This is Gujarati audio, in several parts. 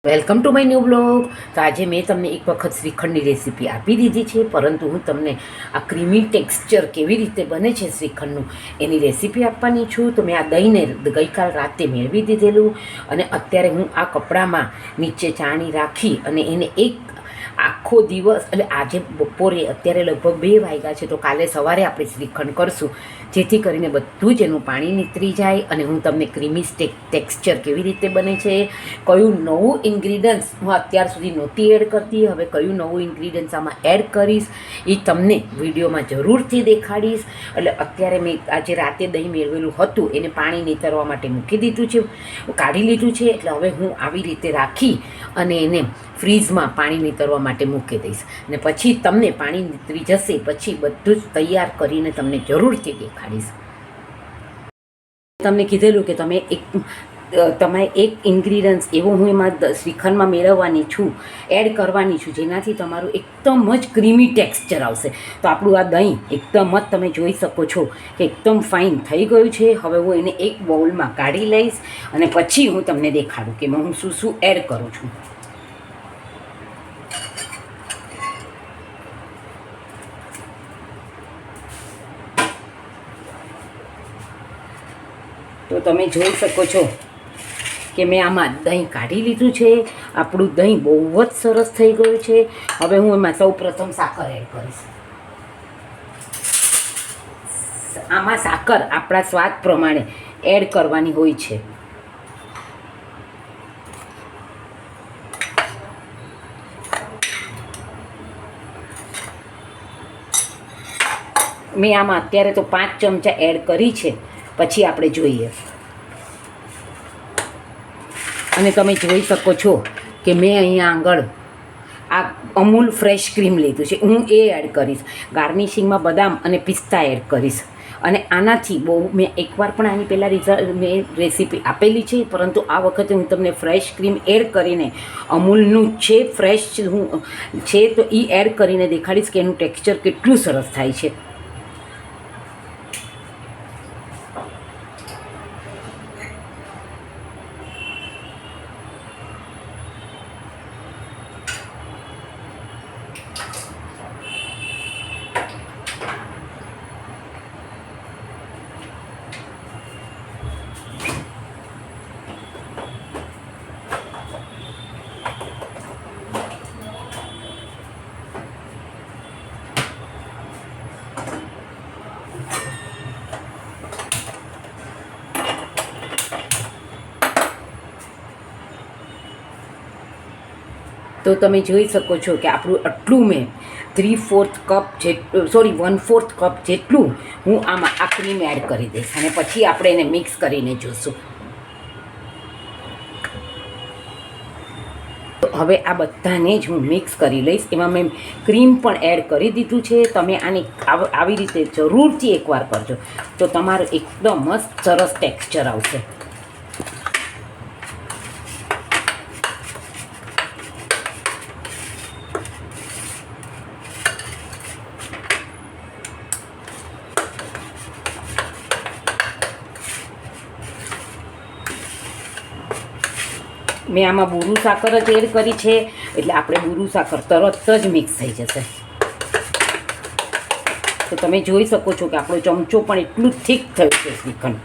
Welcome to my new blog. તો આજે મેં તમને એક વખત શ્રીખંડની રેસીપી આપી દીધી છે, પરંતુ હું તમને આ ક્રીમી ટેક્સચર કેવી રીતે બને છે શ્રીખંડનું એની રેસીપી આપવાની છું. તો મેં આ દહીંને ગઈકાલ રાતે મેળવી દીધેલું અને અત્યારે હું આ કપડામાં નીચે ચાણી રાખી અને એને એક આખો દિવસ એટલે આજે બપોરે અત્યારે લગભગ 2 વાગ્યા છે, તો કાલે સવારે આપણે શ્રીખંડ કરશું, જેથી કરીને બધું જ એનું પાણી નીતરી જાય અને હું તમને ક્રીમી ટેક્સચર કેવી રીતે બને છે, કયું નવું ઇન્ગ્રીડિયન્ટ્સ હું અત્યાર સુધી નહોતી એડ કરતી, હવે કયું નવું ઇન્ગ્રીડિયન્ટ્સ આમાં એડ કરીશ એ તમને વિડીયોમાં જરૂરથી દેખાડીશ. એટલે અત્યારે મેં આજે રાતે દહીં મેળવેલું હતું એને પાણી નીતરવા માટે મૂકી દીધું છે, કાઢી લીધું છે. એટલે હવે હું આવી રીતે રાખી અને એને ફ્રીઝમાં પાણી નીતરવા માટે મૂકી દઈશ ને પછી તમને પાણી નીતરી જશે પછી બધું જ તૈયાર કરીને તમને જરૂરથી દેખાડીશ. તમને કીધેલું કે તમે એક ઇન્ગ્રીડિયન્ટ્સ એવો હું એમાં શ્રીખંડમાં મેળવવાની છું, એડ કરવાની છું, જેનાથી તમારું એકદમ જ ક્રીમી ટેક્સચર આવશે. તો આપણું આ દહીં એકદમ જ તમે જોઈ શકો છો કે એકદમ ફાઇન થઈ ગયું છે. હવે હું એને એક બાઉલમાં કાઢી લઈશ અને પછી હું તમને દેખાડું કે હું શું શું એડ કરું છું. તો તમે જોઈ શકો છો કે મેં આમાં દહીં કાઢી લીધું છે. આપણું દહીં બહુ જ સરસ થઈ ગયું છે. હવે હું એમાં સૌ પ્રથમ સાકર એડ કરીશ. આમાં સાકર આપણા સ્વાદ પ્રમાણે એડ કરવાની હોય છે. મેં આમાં અત્યારે તો 5 ચમચા એડ કરી છે, પછી આપણે જોઈએ. અને તમે જોઈ શકો છો કે મેં અહીંયા આગળ આ અમૂલ ફ્રેશ ક્રીમ લીધું છે, હું એ એડ કરીશ. ગાર્નિશિંગમાં બદામ અને પિસ્તા એડ કરીશ. અને આનાથી બહુ મેં એકવાર પણ આની પહેલાં મેં રેસીપી આપેલી છે, પરંતુ આ વખતે હું તમને ફ્રેશ ક્રીમ એડ કરીને અમૂલનું છે ફ્રેશ હું છે તો એ એડ કરીને દેખાડીશ કે એનું ટેક્સચર કેટલું સરસ થાય છે. તો તમે જોઈ શકો છો કે આપણું આટલું મેં 1/4 કપ જેટલું હું આમાં આ ક્રીમ એડ કરી દઈશ અને પછી આપણે એને મિક્સ કરીને જોઈશું. હવે આ બધાને જ હું મિક્સ કરી લઈશ. એમાં મેં ક્રીમ પણ એડ કરી દીધું છે. તમે આની આવી રીતે જરૂરથી એકવાર કરજો તો તમારું એકદમ મસ્ત સરસ ટેક્સચર આવશે. મેં આમાં બુરું સાકર જ એડ કરી છે, એટલે આપણે બુરું સાકર તરત જ મિક્સ થઈ જશે. તો તમે જોઈ શકો છો કે આપણો ચમચો પણ એટલું થીક થયું છે શ્રીખંડ.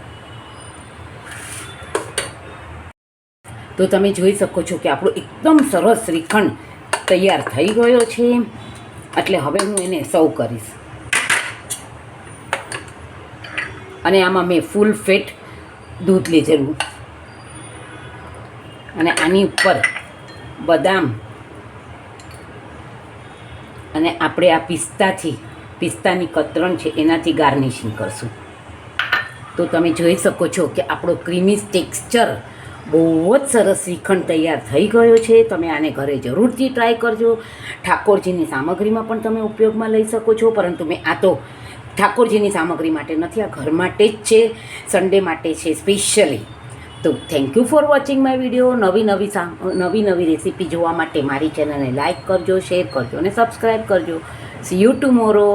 તો તમે જોઈ શકો છો કે આપણો એકદમ સરસ શ્રીખંડ તૈયાર થઈ ગયો છે. એટલે હવે હું એને સર્વ કરીશ. અને આમાં મેં ફૂલ ફેટ દૂધ લીધેલું અને આની ઉપર બદામ અને આપણે આ પિસ્તાની કતરણ છે એનાથી ગાર્નિશિંગ કરશું. તો તમે જોઈ શકો છો કે આપણો ક્રીમી ટેક્સચર બહુ જ સરસ શ્રીખંડ તૈયાર થઈ ગયો છે. તમે આને ઘરે જરૂરથી ટ્રાય કરજો. ઠાકોરજીની સામગ્રીમાં પણ તમે ઉપયોગમાં લઈ શકો છો, પરંતુ મેં આ તો ઠાકોરજીની સામગ્રી માટે નથી, આ ઘર માટે જ છે, સન્ડે માટે છે સ્પેશિયલી. તો thank you for watching my video. નવી રેસીપી જોવા માટે મારી ચેનલને લાઇક કરજો, શેર કરજો અને સબસ્ક્રાઈબ કરજો. C you tomorrow.